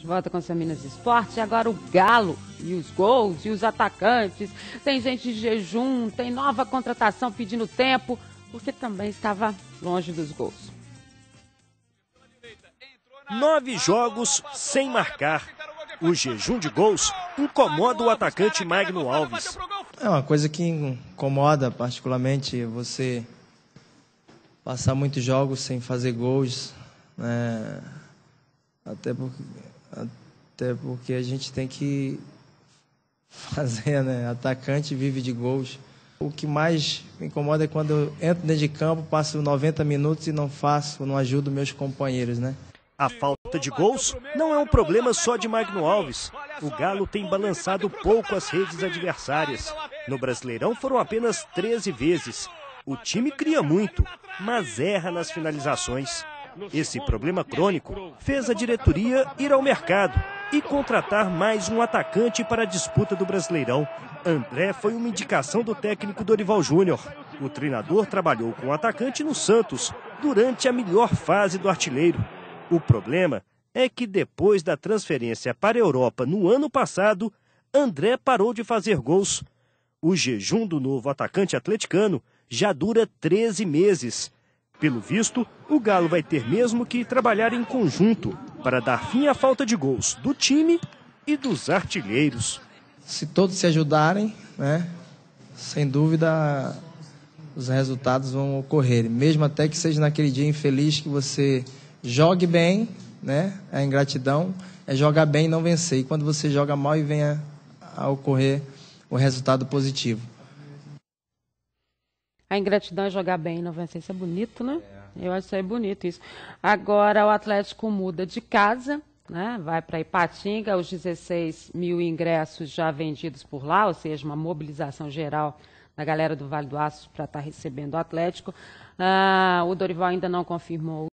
volta com essa Minas Esporte. E agora o Galo e os gols e os atacantes. Tem gente de jejum, tem nova contratação pedindo tempo, porque também estava longe dos gols. 9 jogos sem marcar. O jejum de gols incomoda o atacante Magno Alves. É uma coisa que incomoda particularmente você passar muitos jogos sem fazer gols, né? Até porque a gente tem que fazer, né? Atacante vive de gols. O que mais me incomoda é quando eu entro dentro de campo, passo 90 minutos e não ajudo meus companheiros, né? A falta de gols não é um problema só de Magno Alves. O Galo tem balançado pouco as redes adversárias. No Brasileirão foram apenas 13 vezes. O time cria muito, mas erra nas finalizações. Esse problema crônico fez a diretoria ir ao mercado e contratar mais um atacante para a disputa do Brasileirão. André foi uma indicação do técnico Dorival Júnior. O treinador trabalhou com o atacante no Santos durante a melhor fase do artilheiro. O problema é que depois da transferência para a Europa no ano passado, André parou de fazer gols. O jejum do novo atacante atleticano já dura 13 meses. Pelo visto, o Galo vai ter mesmo que trabalhar em conjunto para dar fim à falta de gols do time e dos artilheiros. Se todos se ajudarem, né, sem dúvida os resultados vão ocorrer. Mesmo até que seja naquele dia infeliz que você jogue bem, né, a ingratidão é jogar bem e não vencer. E quando você joga mal e venha a ocorrer o resultado positivo. A ingratidão é jogar bem e não vencer. Isso é bonito, né? Eu acho isso bonito isso. Agora o Atlético muda de casa, né? Vai para Ipatinga, os 16 mil ingressos já vendidos por lá, ou seja, uma mobilização geral da galera do Vale do Aço para estar recebendo o Atlético. O Dorival ainda não confirmou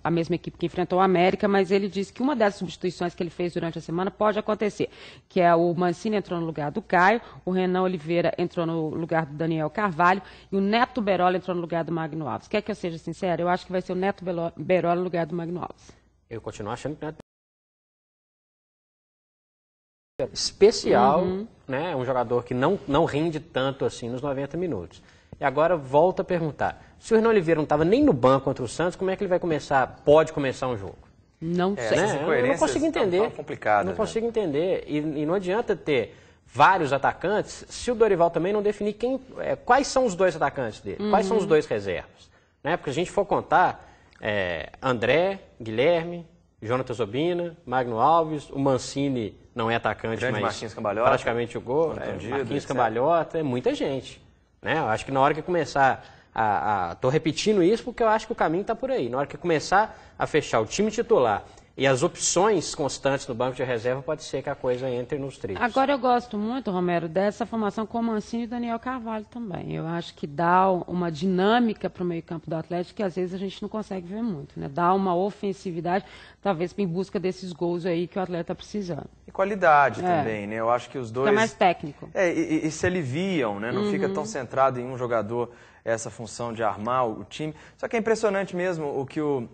a mesma equipe que enfrentou o América, mas ele disse que uma das substituições que ele fez durante a semana pode acontecer, que é o Mancini entrou no lugar do Caio, o Renan Oliveira entrou no lugar do Daniel Carvalho e o Neto Berola entrou no lugar do Magno Alves. Quer que eu seja sincero? Eu acho que vai ser o Neto Berola no lugar do Magno Alves. Eu continuo achando que o Neto especial, né? Um jogador que não rende tanto assim nos 90 minutos. E agora volto a perguntar, se o Renan Oliveira não estava nem no banco contra o Santos, como é que ele vai pode começar um jogo? Não sei. Né? Eu não consigo entender. Não consigo entender. E não adianta ter vários atacantes se o Dorival também não definir quais são os dois atacantes dele, quais são os dois reservas. Né? Porque se a gente for contar, André, Guilherme, Jonathan Zobina, Magno Alves, o Mancini não é atacante, mas Marquinhos Cambalhota, praticamente jogou, Marquinhos Cambalhota, é muita gente. Né? Eu acho que na hora que começar estou repetindo isso porque eu acho que o caminho está por aí. Na hora que começar a fechar o time titular e as opções constantes no banco de reserva, pode ser que a coisa entre nos trilhos. Agora eu gosto muito, Romero, dessa formação com o Mancini e Daniel Carvalho também. Eu acho que dá uma dinâmica para o meio-campo do Atlético que às vezes a gente não consegue ver muito, né? Dá uma ofensividade, talvez em busca desses gols aí que o atleta está precisando. E qualidade também, né? Eu acho que os dois... Fica mais técnico. E se aliviam, né? Não fica tão centrado em um jogador essa função de armar o time. Só que é impressionante mesmo o que o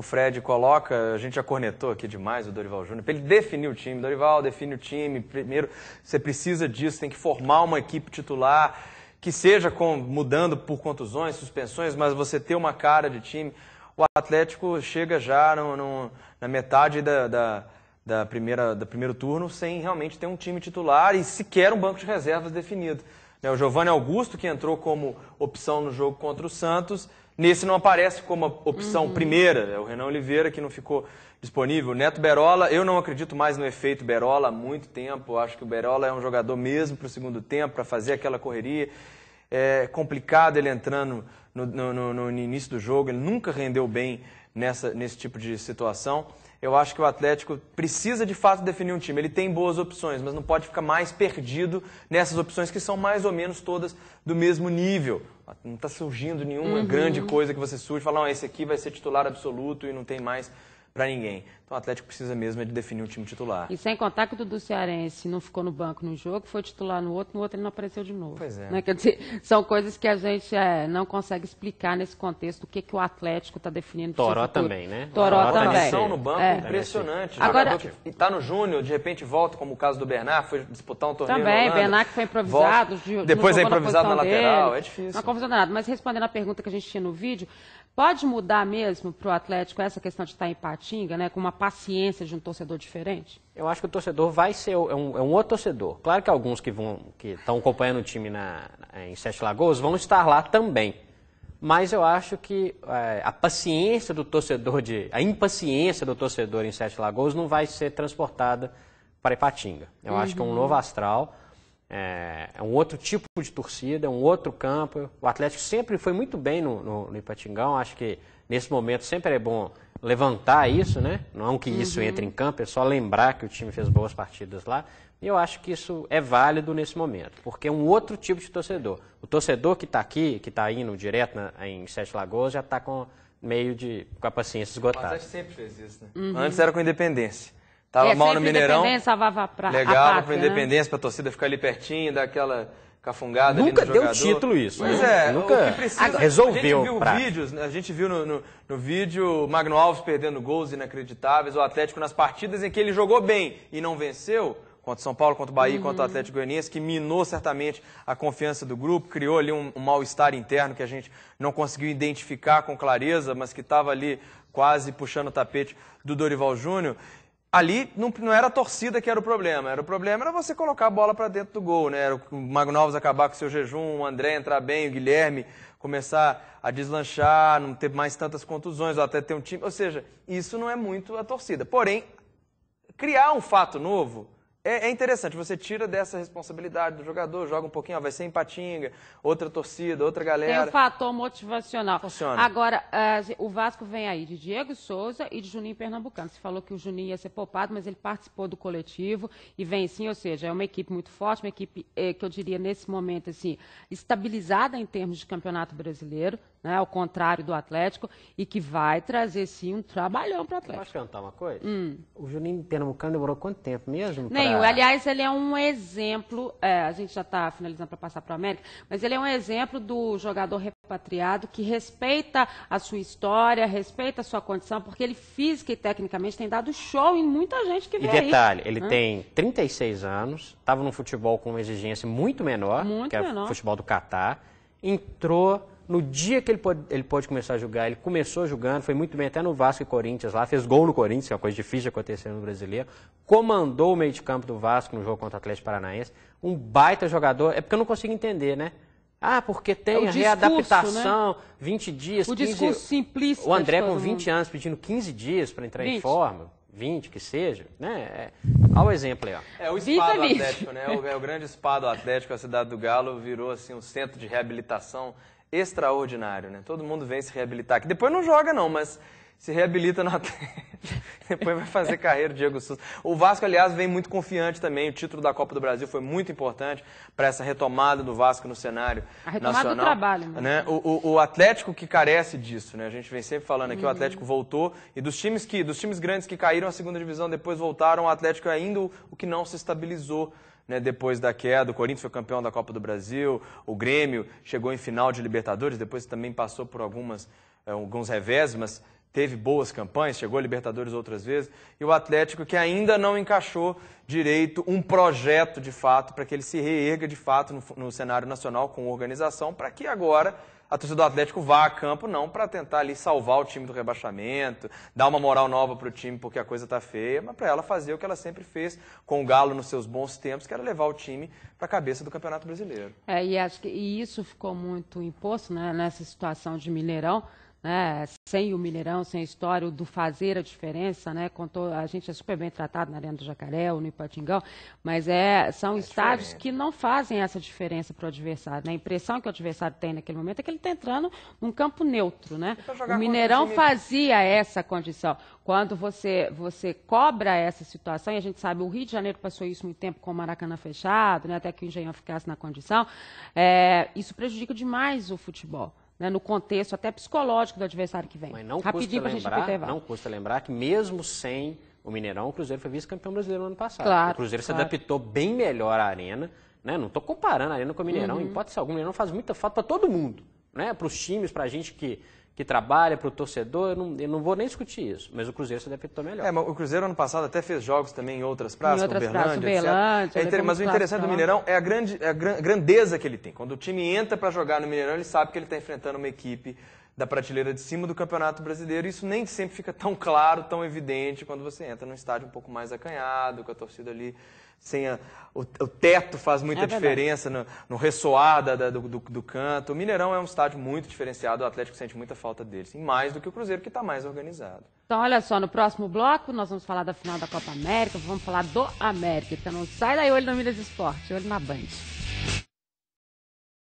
Fred coloca, a gente já cornetou aqui demais o Dorival Júnior, para ele definir o time. Dorival define o time, primeiro você precisa disso, tem que formar uma equipe titular, que seja mudando por contusões, suspensões, mas você ter uma cara de time. O Atlético chega já na metade do primeiro turno sem realmente ter um time titular e sequer um banco de reservas definido. O Giovanni Augusto, que entrou como opção no jogo contra o Santos, nesse não aparece como opção primeira. É o Renan Oliveira, que não ficou disponível. O Neto Berola, eu não acredito mais no efeito Berola há muito tempo. Eu acho que o Berola é um jogador mesmo para o segundo tempo, para fazer aquela correria. É complicado ele entrando no início do jogo. Ele nunca rendeu bem nesse tipo de situação. Eu acho que o Atlético precisa de fato definir um time. Ele tem boas opções, mas não pode ficar mais perdido nessas opções que são mais ou menos todas do mesmo nível. Não está surgindo nenhuma grande coisa que você surge e fala, não, esse aqui vai ser titular absoluto e não tem mais para ninguém. Então o Atlético precisa mesmo de definir um time titular. E sem contar que o Dudu Cearense não ficou no banco no jogo, foi titular no outro ele não apareceu de novo. Pois é. Né? Quer dizer, são coisas que a gente não consegue explicar nesse contexto, o que o Atlético está definindo. Toró também, né? Toró também. No banco impressionante. Agora, que está no Júnior, de repente volta, como o caso do Bernard, foi disputar um torneio também, no Bernard que foi improvisado. Depois é improvisado na lateral, dele, é difícil. Não confusão danada. Mas respondendo a pergunta que a gente tinha no vídeo, pode mudar mesmo para o Atlético essa questão de estar em Patinga, né, com uma paciência de um torcedor diferente? Eu acho que o torcedor vai ser um outro torcedor. Claro que alguns que estão acompanhando o time em Sete Lagoas vão estar lá também. Mas eu acho que a paciência do torcedor, a impaciência do torcedor em Sete Lagoas não vai ser transportada para Ipatinga. Eu acho que é um novo astral. É um outro tipo de torcida, é um outro campo. O Atlético sempre foi muito bem no Ipatingão. Acho que nesse momento sempre é bom levantar isso, né? Não que isso entre em campo, é só lembrar que o time fez boas partidas lá. E eu acho que isso é válido nesse momento, porque é um outro tipo de torcedor. O torcedor que está aqui, que está indo direto em Sete Lagoas, já está com a paciência esgotada. O Atlético sempre fez isso, né? Antes era com Independência. Tava mal no Mineirão. Legal para Independência, para a torcida ficar ali pertinho, dar aquela cafungada ali no jogador. Nunca deu título isso. Pois nunca o que precisa, resolveu. A gente viu no vídeo o Magno Alves perdendo gols inacreditáveis, o Atlético nas partidas em que ele jogou bem e não venceu, contra o São Paulo, contra o Bahia, contra o Atlético Goianiense, que minou certamente a confiança do grupo, criou ali um mal-estar interno que a gente não conseguiu identificar com clareza, mas que estava ali quase puxando o tapete do Dorival Júnior. Ali não era a torcida que era o problema era você colocar a bola para dentro do gol, né? Era o Magno Alves acabar com o seu jejum, o André entrar bem, o Guilherme começar a deslanchar, não ter mais tantas contusões, ou até ter um time. Ou seja, isso não é muito a torcida. Porém, criar um fato novo é interessante. Você tira dessa responsabilidade do jogador, joga um pouquinho, vai ser em Patinga, outra torcida, outra galera. Tem o fator motivacional. Funciona. Agora, o Vasco vem aí de Diego Souza e de Juninho Pernambucano. Você falou que o Juninho ia ser poupado, mas ele participou do coletivo e vem sim, ou seja, é uma equipe muito forte, uma equipe que eu diria nesse momento assim, estabilizada em termos de campeonato brasileiro, né, ao contrário do Atlético, e que vai trazer sim um trabalhão para o Atlético. Posso perguntar uma coisa? O Juninho Pernambucano demorou quanto tempo mesmo? Aliás, ele é um exemplo, a gente já está finalizando para passar para o América, mas ele é um exemplo do jogador repatriado que respeita a sua história, respeita a sua condição, porque ele física e tecnicamente tem dado show em muita gente que vê aí. E detalhe, ele tem 36 anos, estava num futebol com uma exigência muito menor, que é o futebol do Catar, entrou. No dia que ele pôde começar a jogar, ele começou jogando, foi muito bem até no Vasco e Corinthians lá, fez gol no Corinthians, que é uma coisa difícil de acontecer no brasileiro, comandou o meio de campo do Vasco no jogo contra o Atlético Paranaense, um baita jogador, é porque eu não consigo entender, né? Porque tem a readaptação, né? 20 dias, 15... O discurso simplista. O André com 20 anos pedindo 15 dias para entrar em forma, 20 que seja, né? Olha o exemplo aí, ó. É o spa do Atlético, né? O grande spa do Atlético, a cidade do Galo, virou assim um centro de reabilitação extraordinário, né? Todo mundo vem se reabilitar aqui. Depois não joga não, mas se reabilita no Atlético. Depois vai fazer carreira, Diego Souza. O Vasco, aliás, vem muito confiante também. O título da Copa do Brasil foi muito importante para essa retomada do Vasco no cenário nacional. A retomada do trabalho. Né? O Atlético que carece disso, né? A gente vem sempre falando aqui, o Atlético voltou. E dos times grandes que caíram à segunda divisão, depois voltaram, o Atlético é ainda o que não se estabilizou. Né, depois da queda, o Corinthians foi campeão da Copa do Brasil, o Grêmio chegou em final de Libertadores, depois também passou por alguns revés, mas teve boas campanhas, chegou a Libertadores outras vezes, e o Atlético que ainda não encaixou direito um projeto de fato, para que ele se reerga de fato no cenário nacional com organização, para que agora a torcida do Atlético vá a campo, não para tentar ali salvar o time do rebaixamento, dar uma moral nova para o time porque a coisa está feia, mas para ela fazer o que ela sempre fez com o Galo nos seus bons tempos, que era levar o time para a cabeça do Campeonato Brasileiro. E isso ficou muito imposto, né, nessa situação de Mineirão, né, sem o Mineirão, sem a história do fazer a diferença, né, a gente é super bem tratado na Arena do Jacaré ou no Ipatingão, mas são estádios que não fazem essa diferença para o adversário, né? A impressão que o adversário tem naquele momento é que ele está entrando num campo neutro, né? O Mineirão fazia essa condição. Quando você cobra essa situação, e a gente sabe, o Rio de Janeiro passou isso muito tempo com o Maracanã fechado, né, até que o Engenhão ficasse na condição, isso prejudica demais o futebol. né, no contexto até psicológico do adversário que vem. Mas não custa lembrar que mesmo sem o Mineirão, o Cruzeiro foi vice-campeão brasileiro no ano passado. Claro, o Cruzeiro se adaptou bem melhor à Arena, né? Não estou comparando a Arena com o Mineirão, em hipótese alguma, o Mineirão faz muita falta para todo mundo, né? Para os times, para a gente que trabalha, para o torcedor, eu não vou nem discutir isso, mas o Cruzeiro se adaptou melhor. Mas o Cruzeiro ano passado até fez jogos também em outras praças, Uberlândia, etc. Mas o interessante do Mineirão é a grandeza que ele tem. Quando o time entra para jogar no Mineirão, ele sabe que ele está enfrentando uma equipe da prateleira de cima do Campeonato Brasileiro. Isso nem sempre fica tão claro, tão evidente quando você entra num estádio um pouco mais acanhado, com a torcida ali sem o teto faz muita diferença no ressoar do canto. O Mineirão é um estádio muito diferenciado, o Atlético sente muita falta deles, e mais do que o Cruzeiro, que está mais organizado. Então, olha só, no próximo bloco nós vamos falar da final da Copa América, vamos falar do América, então não sai daí olho no Minas Esporte, olho na Band.